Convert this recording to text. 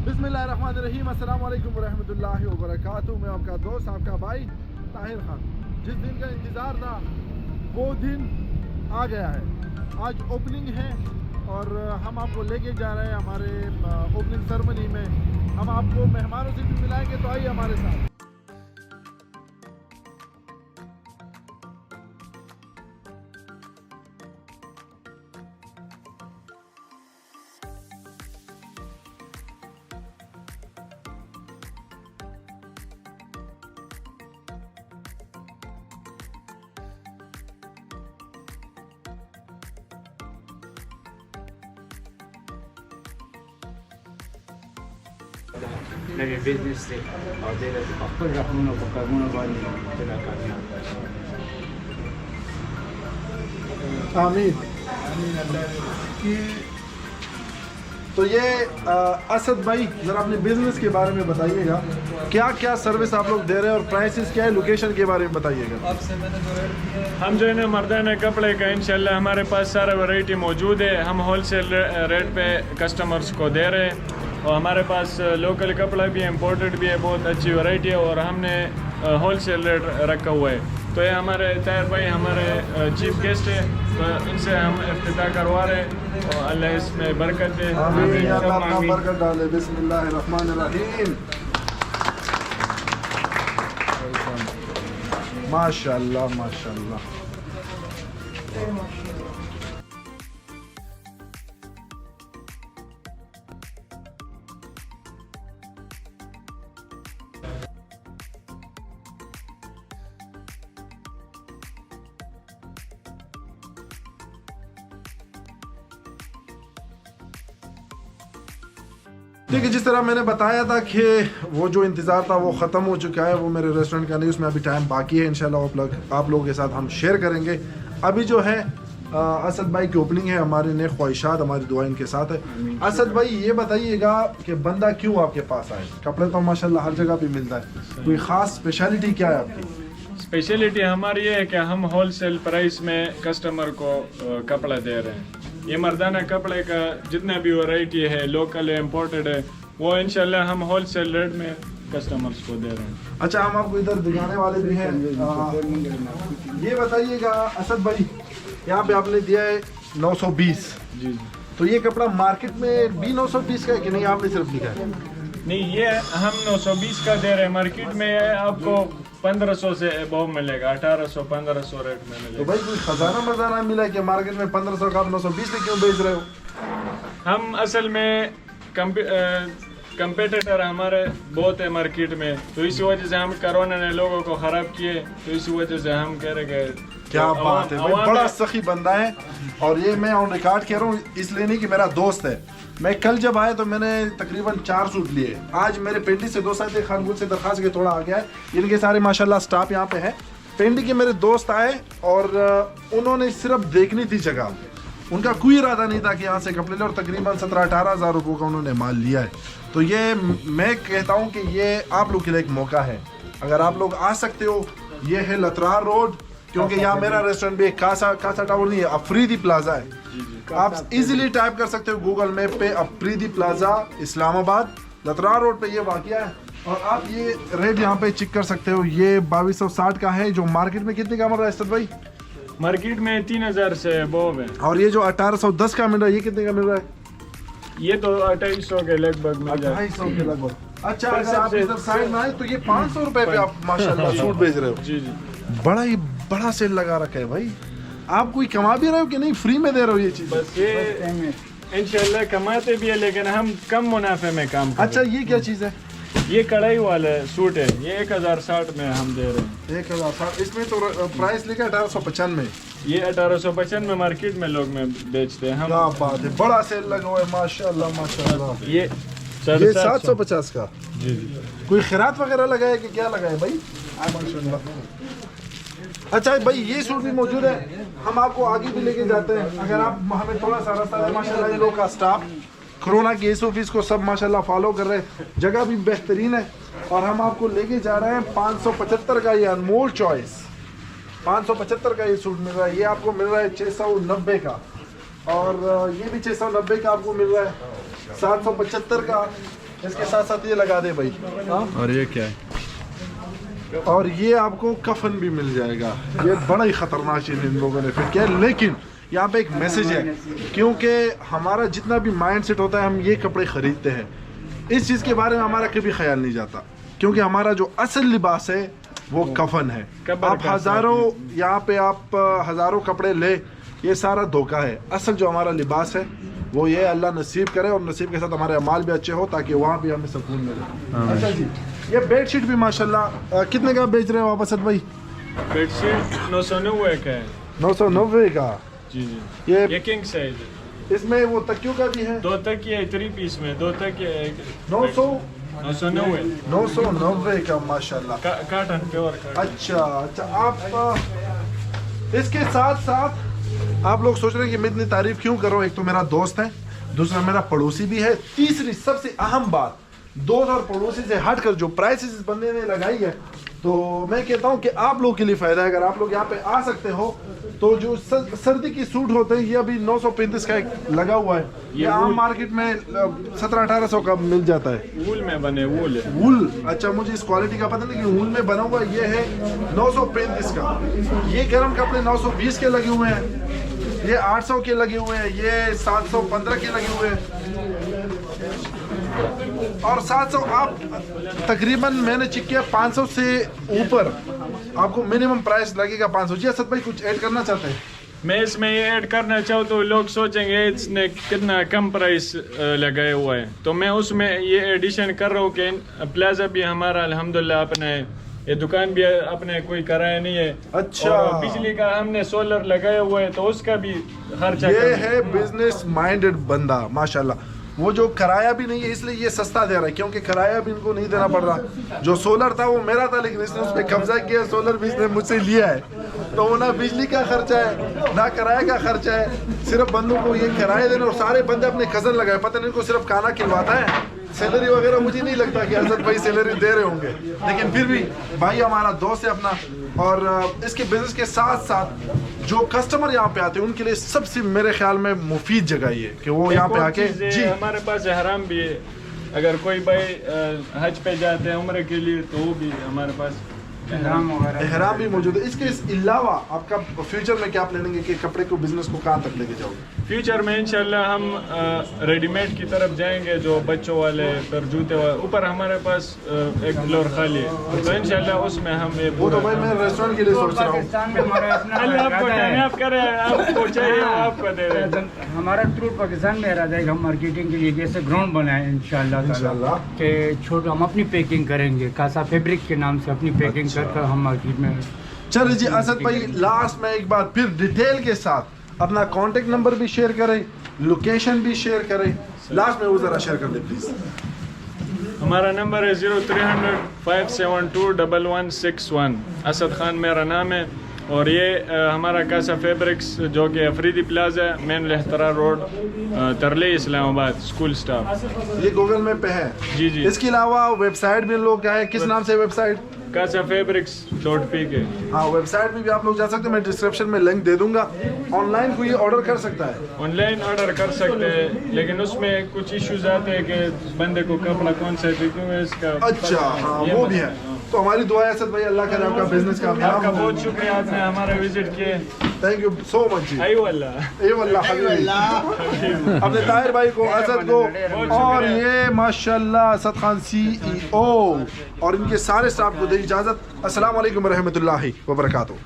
बिस्मिल्लाहिर्रहमानिर्रहीम, अस्सलाम वालेकुम वरहमतुल्लाहि वबरकातुहू। मैं आपका दोस्त, आपका भाई ताहिर खान। जिस दिन का इंतज़ार था वो दिन आ गया है। आज ओपनिंग है और हम आपको लेके जा रहे हैं हमारे ओपनिंग सेरेमनी में। हम आपको मेहमानों से भी मिलाएंगे, तो आइए हमारे साथ। نوی بزنس دی او دی له خپل رقمونو په کارونو باندې تل کامیاب آمین۔ تو یہ اسد بھائی ذرا اپنے بزنس کے بارے میں بتائیے گا، کیا کیا سروس آپ لوگ دے رہے ہیں اور پرائسز کیا ہے، لوکیشن کے بارے میں بتائیے گا۔ ہم جو ہے نا مردانہ کپڑے کا انشاءاللہ ہمارے پاس سارا ورائٹی موجود ہے۔ ہم ہول سیل ریٹ پہ کسٹمرز کو دے رہے ہیں اور ہمارے پاس لوکل کپڑا بھی ہے، امپورٹڈ بھی ہے، بہت اچھی ورائٹی ہے اور ہم نے ہول سیل ریٹ رکھا ہوا ہے۔ تو یہ ہمارے طاہر بھائی ہمارے چیف گیسٹ ہیں، تو ان سے ہم افتتاح کروا رہے ہیں اور اللہ اس میں برکت دے۔ آمین، اللہ اپنا برکت ڈالے۔ بسم اللہ الرحمن الرحیم۔ ماشاء اللہ ماشاء اللہ۔ دیکھیے، جس طرح میں نے بتایا تھا کہ وہ جو انتظار تھا وہ ختم ہو چکا ہے، وہ میرے ریسٹورنٹ کا نہیں، اس میں ابھی ٹائم باقی ہے۔ انشاءاللہ آپ لوگوں کے ساتھ ہم شیئر کریں گے۔ ابھی جو ہے اسد بھائی کی اوپننگ ہے، ہماری نیک خواہشات، ہماری دعائیں ان کے ساتھ ہے۔ اسد بھائی یہ بتائیے گا کہ بندہ کیوں آپ کے پاس آئے؟ کپڑے تو ماشاءاللہ ہر جگہ پہ ملتا ہے، کوئی خاص اسپیشلٹی کیا ہے آپ کی؟ اسپیشلٹی ہماری یہ ہے کہ ہم ہول سیل پرائس میں کسٹمر کو کپڑا دے رہے ہیں۔ یہ مردانہ کپڑے کا جتنا بھی ورائٹی ہے، لوکل ہے، امپورٹڈ ہے، وہ انشاءاللہ ہم ہول سیل ریٹ میں کسٹمرز کو دے رہے ہیں۔ اچھا، ہم آپ کو ادھر دکھانے والے بھی ہیں۔ یہ بتائیے گا اسد بھائی، یہاں پہ آپ نے دیا ہے 920۔ جی جی، تو یہ کپڑا مارکیٹ میں بھی 920 کا ہے کہ نہیں، آپ نے صرف لکھا ہے؟ نہیں، یہ ہم 920 کا دے رہے ہیں۔ مارکیٹ میں آپ کو 1500 سے ابو ملے گا، 1800 1500 ریٹ میں ملے تو گا۔ بھائی کوئی خزانہ مزانہ ملا ہے کہ مارکیٹ میں 1500 کا آپ 920 میں کیوں بیچ رہے ہو؟ ہم اصل میں کمپیٹیٹر ہمارے بہت ہے مارکیٹ میں، تو اسی وجہ سے ہم کرونا نے لوگوں کو خراب کیے، تو اسی وجہ سے ہم کہہ رہے کہ کیا بات ہے بھائی، بڑا سخی بندہ ہے۔ اور یہ میں آن ریکارڈ کہہ رہا ہوں، اس لیے نہیں کہ میرا دوست ہے۔ میں کل جب آیا تو میں نے تقریباً 4 سوٹ لیے۔ آج میرے پنڈی سے 2 ساتھ خانگل سے درخواست کے تھوڑا آ گیا ہے، ان کے سارے ماشاءاللہ سٹاف یہاں پہ ہے۔ پنڈی کے میرے دوست آئے اور انہوں نے صرف دیکھنی تھی جگہ، ان کا کوئی ارادہ نہیں تھا کہ یہاں سے کپڑے لے، اور تقریباً 17-18 ہزار روپے کا انہوں نے مال لیا ہے۔ تو یہ میں کہتا ہوں کہ یہ آپ لوگ کے لیے ایک موقع ہے، اگر آپ لوگ آ سکتے ہو۔ یہ ہے لترار روڈ، کیونکہ یہاں میرا ریسٹورنٹ بھی کاسا ٹاور نہیں ہے، افریدی پلازا ہے۔ آپ ایزیلی ٹائپ کر سکتے ہو گوگل میپ پہ، افریدی پلازا اسلام آباد، لترار روڈ پہ یہ واقعہ ہے۔ اور آپ یہ ریٹ یہاں پہ چیک کر سکتے ہو، یہ 2260 کا ہے، جو مارکیٹ میں کتنے کا مل رہا ہے اسد بھائی؟ مارکیٹ میں 3000 سے ابو ہے۔ اور یہ جو 1810 کا مل رہا ہے، یہ کتنے کا مل رہا ہے؟ یہ تو 2800 کے لگ بھگ مل جائے۔ 250 کے لگ بھگ۔ اچھا، اگر آپ ادھر سائڈ میں آئے تو یہ 500 روپے پہ آپ ماشاءاللہ سوٹ بیچ رہے ہو۔ جی جی، بڑا ہی بڑا سیل لگا رکھا ہے بھائی۔ آپ کوئی کما بھی رہے ہو کہ نہیں، فری میں دے رہے ہو یہ چیز؟ بس یہ انشاءاللہ کماتے بھی ہے، لیکن ہم کم منافع میں کام کرتے ہیں۔ اچھا، یہ کیا چیز ہے؟ یہ کڑھائی والا سوٹ ہے، یہ 1060 میں ہم دے رہے ہیں۔ 1060، اس میں تو پرائس لکھا ہے 1895۔ یہ 1855 میں مارکیٹ میں لوگ میں بیچتے ہیں ہم۔ کیا بات ہے، بڑا سیل لگا ہوا ہے ماشاءاللہ ماشاءاللہ۔ یہ 750 کا۔ جی جی، کوئی خیرات وغیرہ لگا ہے کہ کیا لگا ہے بھائی؟ ماشاءاللہ۔ اچھا بھائی، یہ سوٹ بھی موجود ہے، ہم آپ کو آگے بھی لے کے جاتے ہیں۔ اگر آپ ہمیں تھوڑا سا راستہ ہے، ماشاءاللہ ان لوگوں کا اسٹاف کرونا کی SOPs کو سب ماشاءاللہ فالو کر رہے ہیں، جگہ بھی بہترین ہے۔ اور ہم آپ کو لے کے جا رہے ہیں 575 کا، یہ انمول چوائس 575 کا یہ سوٹ مل رہا ہے۔ یہ آپ کو مل رہا ہے 690 کا، اور یہ بھی 690 کا آپ کو مل رہا ہے، 775 کا इसके साथ साथ ये लगा दे भाई। और ये क्या है? और ये आपको कफन भी मिल जाएगा। ये बड़ा ही खतरनाक चीज़ इन लोगों ने फिट किया है, लेकिन यहाँ पे एक मैसेज है, क्योंकि हमारा जितना भी माइंड सेट होता है हम ये कपड़े खरीदते हैं, इस चीज़ के बारे में हमारा कभी ख्याल नहीं जाता, क्योंकि हमारा जो असल लिबास है वो कफन है। आप हज़ारों यहाँ पे आप हज़ारों कपड़े ले, ये सारा धोखा है। असल जो हमारा लिबास है वो ये अल्लाह नसीब करे, और नसीब के साथ हमारे अमाल भी अच्छे हो ताकि वहाँ भी हमें सुकून मिले। अच्छा जी, ये बेड शीट भी माशाल्लाह कितने का बेच रहे हो आप असद भाई? बेड शीट 990 का है। 990 का? जी जी। ये किंग साइज, इसमें वो तकियों का भी है? 2 तकिए 3 पीस में 2 तकिए 990 990 का माशाल्लाह। Cotton, pure cotton. अच्छा, आप इसके साथ साथ आप लोग सोच रहे हैं कि मैं इतनी तारीफ क्यों कर रहा हूँ? एक तो मेरा दोस्त है, दूसरा मेरा पड़ोसी भी है, तीसरी सबसे अहम बात, दोस्त और पड़ोसी से हटकर जो प्राइसेस इस बंदे ने लगाई है, तो मैं कहता हूँ कि आप लोग के लिए फ़ायदा है। अगर आप लोग यहाँ पे आ सकते हो तो जो सर्दी की सूट होते हैं ये अभी 935 का एक लगा हुआ है, ये आम मार्केट में 1700-1800 का मिल जाता है। वूल में बने, वूल। अच्छा, मुझे इस क्वालिटी का पता नहीं, लेकिन वूल में बना हुआ ये है 935 का। ये गर्म कपड़े 920 के लगे हुए हैं, ये 800 के लगे हुए हैं, ये 715 के लगे हुए हैं, और 700 आप तकरीबन मैंने चेक किया 500 से ऊपर आपको मिनिमम प्राइस लगेगा 500। जी असद भाई कुछ ऐड करना चाहते हैं? मैं इसमें ये ऐड करना चाहूँ तो लोग सोचेंगे इसने कितना कम प्राइस लगाया हुआ है, तो मैं उसमें ये एडिशन कर रहा हूँ कि प्लाजा भी हमारा अल्हम्दुलिल्लाह अपने, ये दुकान भी अपने कोई कराया नहीं है। अच्छा, और बिजली का हमने सोलर लगाया हुआ है, तो उसका भी खर्चा। ये है बिजनेस माइंडेड बंदा माशाल्लाह। वो जो किराया भी नहीं है इसलिए ये सस्ता दे रहा है, क्योंकि किराया भी इनको नहीं देना पड़ रहा। जो सोलर था वो मेरा था, लेकिन इसने उस पर कब्जा किया, सोलर भी इसने मुझसे लिया है, तो वो ना बिजली का खर्चा है ना किराए का खर्चा है, सिर्फ बंदों को ये किराया देना। और सारे बंदे अपने कज़न लगाए, पता नहीं इनको सिर्फ खाना खिलवाता है, सैलरी वगैरह मुझे नहीं लगता कि असद भाई सैलरी दे रहे होंगे, लेकिन फिर भी भाई हमारा दोस्त है अपना। और इसके बिजनेस के साथ साथ जो कस्टमर यहाँ पे आते हैं उनके लिए सबसे मेरे ख्याल में मुफीद जगह ये है कि वो यहाँ पे आके। जी, हमारे पास एहराम भी है, अगर कोई भाई हज पे जाते हैं उम्र के लिए तो वो भी हमारे पास एहराम भी मौजूद है। इसके अलावा आपका फ्यूचर में क्या प्लानिंग है कि कपड़े को बिजनेस को कहाँ तक लेके जाओगे? फ्यूचर में इंशाल्लाह हम रेडीमेड की तरफ जाएंगे, जो बच्चों वाले पर जूते वाले, ऊपर हमारे पास एक फ्लोर खाली है, तो इंशाल्लाह उसमें हम वो तो भाई मैं रेस्टोरेंट के लिए सोच रहा हूँ। आपको कामयाब करे, आपको चाहिए आपको दे रहे। हमारा टूर पाकिस्तान में इरादा है, हम मार्केटिंग के लिए जैसे ग्राउंड बनाए इंशाल्लाह के छोटे हम अपनी पैकिंग करेंगे, कासा फैब्रिक के नाम से अपनी पैकिंग कर हम मार्केट में। चलिए जी असद भाई, लास्ट में एक बार फिर डिटेल के साथ अपना कांटेक्ट नंबर भी शेयर करें, लोकेशन भी शेयर करें, लास्ट में वो जरा शेयर कर दे प्लीज। हमारा नंबर है 0300 572 1161। असद खान मेरा नाम है, और ये हमारा कासा फैब्रिक्स जो कि अफरीदी प्लाजा, मेन लहतरा रोड, तरले इस्लामाबाद, स्कूल स्टाफ। ये गूगल मैप पे है? जी जी। इसके अलावा वेबसाइट भी लोग क्या है, किस नाम से वेबसाइट? kasafabrics.pk। हाँ, वेबसाइट में भी आप लोग जा सकते हैं, मैं डिस्क्रिप्शन में लिंक दे दूंगा। ऑनलाइन कोई ऑर्डर कर सकता है? ऑनलाइन ऑर्डर कर सकते हैं, लेकिन उसमें कुछ इश्यूज आते हैं कि बंदे को कपड़ा कौन सा है, क्यों है इसका। अच्छा, हाँ वो भी है। तो हमारी दुआ है असद भाई, अल्लाह करे आपका बिजनेस कामयाब। आपका बहुत शुक्रिया, आपने हमारा विजिट किए, थैंक यू सो मच जी। अपने ताहिर भाई को, असद को, और ये माशाल्लाह असद खान CEO और इनके सारे स्टाफ को दे इजाजत। अस्सलाम वालेकुम रहमतुल्लाहि व बरकातुहू।